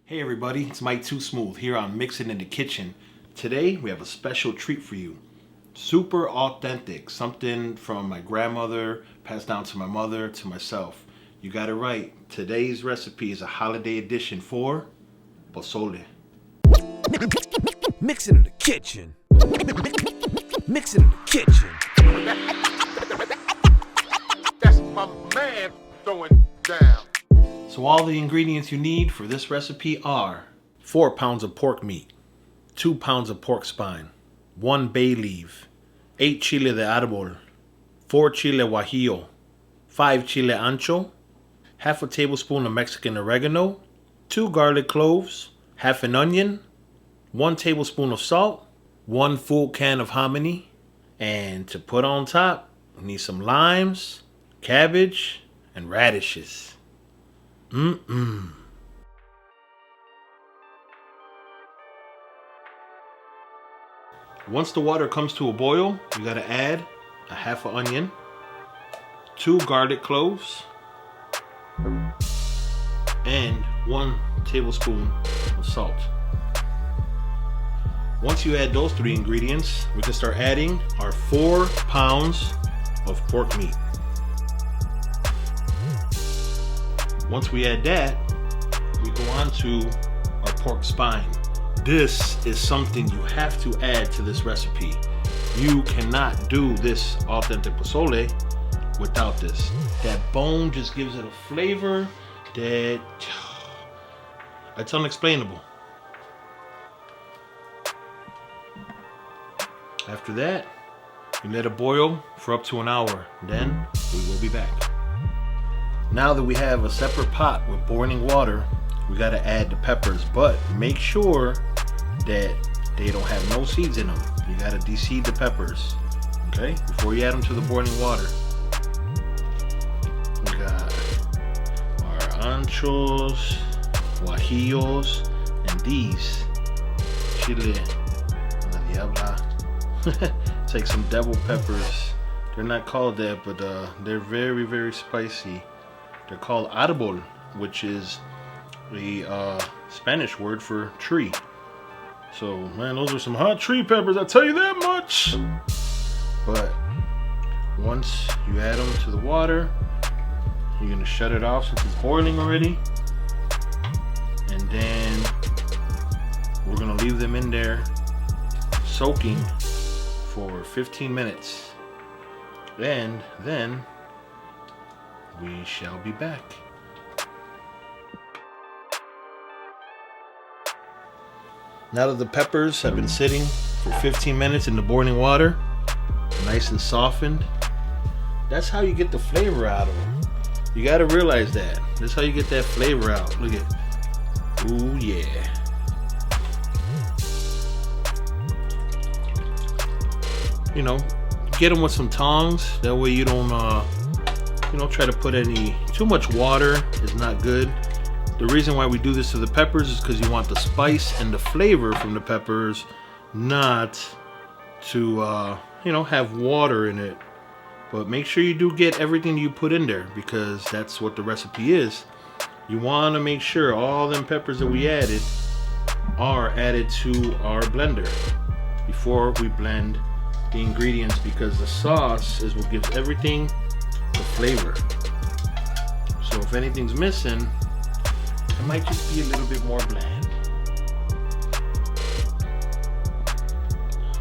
Hey everybody, it's Mike Too Smooth here on Mixing in the Kitchen. Today we have a special treat for you. Super authentic, something from my grandmother, passed down to my mother, to myself. You got it right. Today's recipe is a holiday edition for pozole. Mixing in the kitchen. Mixing in the kitchen. That's my man throwing down. So all the ingredients you need for this recipe are 4 pounds of pork meat, 2 pounds of pork spine, 1 bay leaf, 8 Chile de Arbol, 4 Chile Guajillo, 5 Chile Ancho, half a tablespoon of Mexican oregano, 2 garlic cloves, half an onion, 1 tablespoon of salt, 1 full can of hominy, and to put on top, we need some limes, cabbage, and radishes. Once the water comes to a boil, you gotta add a half an onion, 2 garlic cloves, and 1 tablespoon of salt. Once you add those 3 ingredients, we can start adding our 4 pounds of pork meat. Once we add that, we go on to our pork spine. This is something you have to add to this recipe. You cannot do this authentic pozole without this. That bone just gives it a flavor that it's unexplainable. After that, you let it boil for up to an hour. Then we will be back. Now that we have a separate pot with boiling water, we got to add the peppers, but make sure that they don't have no seeds in them. You got to de-seed the peppers, okay, before you add them to the boiling water. We got our anchos, guajillos, and these Chile de Arbol. It's like some devil peppers. They're not called that, but they're very, very spicy. They're called arbol, which is the Spanish word for tree. So, man, those are some hot tree peppers, I'll tell you that much. But once you add them to the water, you're gonna shut it off since it's boiling already. And then we're gonna leave them in there soaking for 15 minutes. And then we shall be back. Now that the peppers have been sitting for 15 minutes in the boiling water, nice and softened, that's how you get the flavor out of them. You gotta realize that. That's how you get that flavor out. Look at, ooh yeah. You know, get them with some tongs. That way you don't try to put too much water is not good. The reason why we do this to the peppers is because you want the spice and the flavor from the peppers not to have water in it. But make sure you do get everything you put in there, because that's what the recipe is. You want to make sure all them peppers that we added are added to our blender before we blend the ingredients, because the sauce is what gives everything the flavor. So if anything's missing, it might just be a little bit more bland.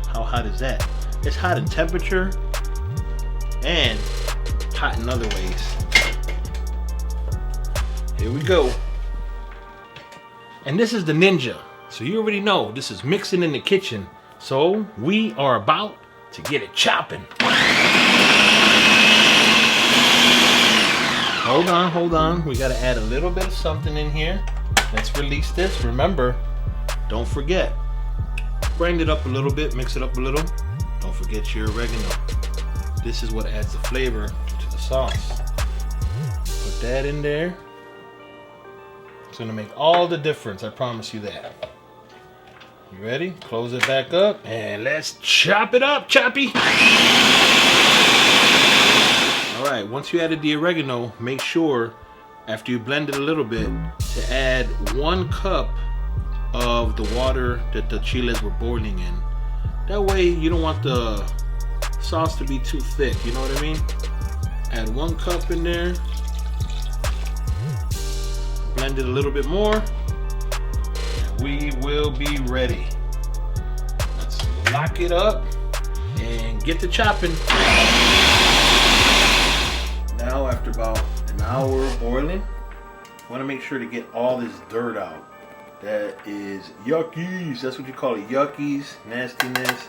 How hot is that? It's hot in temperature and hot in other ways. Here we go. And this is the ninja. So you already know this is Mixing in the Kitchen. So we are about to get it chopping. Hold on. We gotta add a little bit of something in here. Let's release this. Remember, don't forget, grind it up a little bit, mix it up a little. Don't forget your oregano. This is what adds the flavor to the sauce. Put that in there. It's gonna make all the difference, I promise you that. You ready? Close it back up and let's chop it up, choppy. Alright, once you added the oregano, make sure after you blend it a little bit to add 1 cup of the water that the chiles were boiling in. That way you don't want the sauce to be too thick, you know what I mean? Add 1 cup in there. Blend it a little bit more. And we will be ready. Let's lock it up and get to chopping. Now after about an hour of boiling, I want to make sure to get all this dirt out. That is yuckies. That's what you call it. Yuckies, nastiness,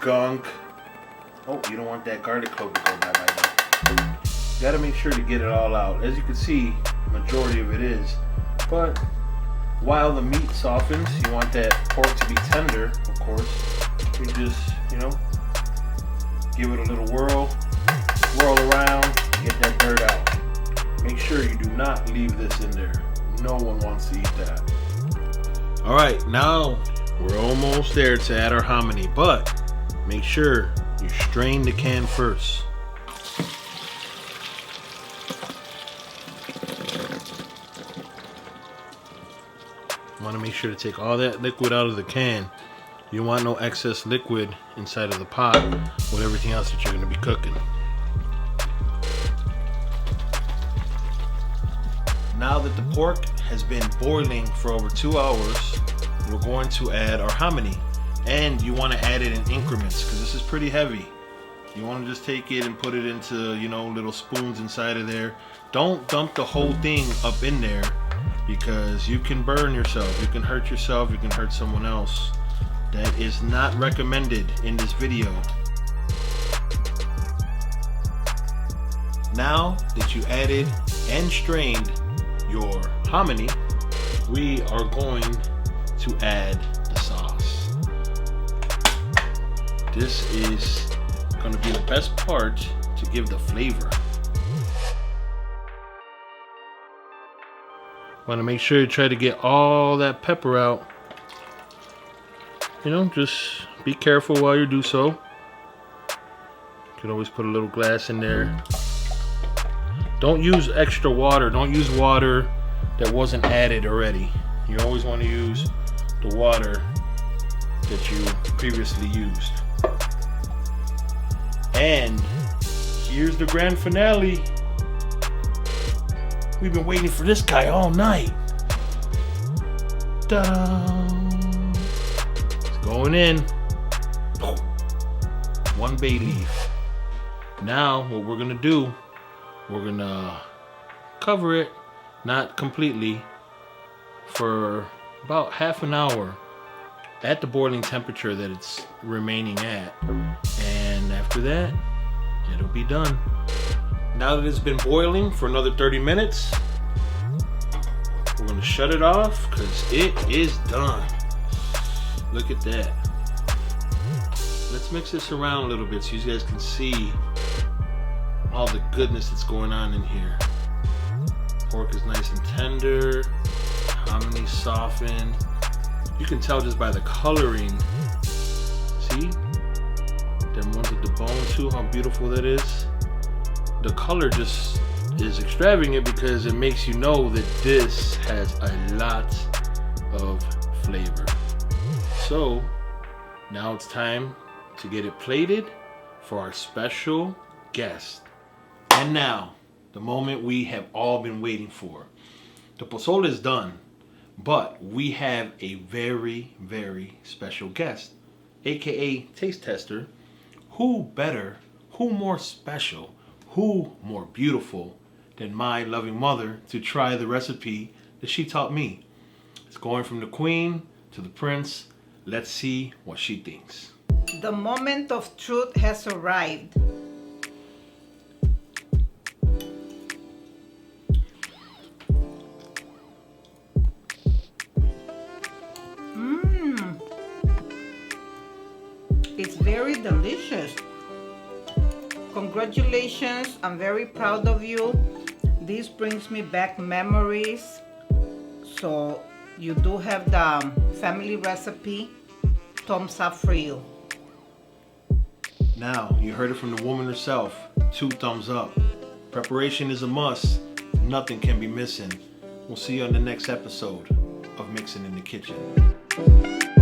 gunk. Oh, you don't want that garlic clove to go bye bye. You gotta make sure to get it all out. As you can see, majority of it is. But while the meat softens, you want that pork to be tender, of course. You just, give it a little whirl around, get that dirt out. Make sure you do not leave this in there. No one wants to eat that. All right, now we're almost there to add our hominy, but make sure you strain the can first. You want to make sure to take all that liquid out of the can. You don't want no excess liquid inside of the pot with everything else that you're going to be cooking. Now that the pork has been boiling for over 2 hours, we're going to add our hominy. And you want to add it in increments because this is pretty heavy. You want to just take it and put it into, little spoons inside of there. Don't dump the whole thing up in there because you can burn yourself, you can hurt yourself, you can hurt someone else. That is not recommended in this video. Now that you added and strained your hominy, we are going to add the sauce. This is going to be the best part to give the flavor. Want to make sure you try to get all that pepper out. Just be careful while you do so. You can always put a little glass in there. Don't use extra water. Don't use water that wasn't added already. You always want to use the water that you previously used. And here's the grand finale. We've been waiting for this guy all night. Ta-da! It's going in. 1 bay leaf. Now what we're gonna do, we're gonna cover it, not completely, for about half an hour at the boiling temperature that it's remaining at. And after that, it'll be done. Now that it's been boiling for another 30 minutes, we're gonna shut it off because it is done. Look at that. Let's mix this around a little bit so you guys can see all the goodness that's going on in here. Pork is nice and tender, hominy softened. You can tell just by the coloring. See? Them ones with the bone too, how beautiful that is. The color just is extravagant because it makes you know that this has a lot of flavor. So now it's time to get it plated for our special guest. And now, the moment we have all been waiting for. The pozole is done, but we have a very, very special guest, aka taste tester. Who better, who more special, who more beautiful than my loving mother to try the recipe that she taught me? It's going from the queen to the prince. Let's see what she thinks. The moment of truth has arrived. It's very delicious. Congratulations, I'm very proud of you. This brings me back memories. So you do have the family recipe. Thumbs up for you. Now, you heard it from the woman herself. 2 thumbs up. Preparation is a must. Nothing can be missing. We'll see you on the next episode of Mixing in the Kitchen.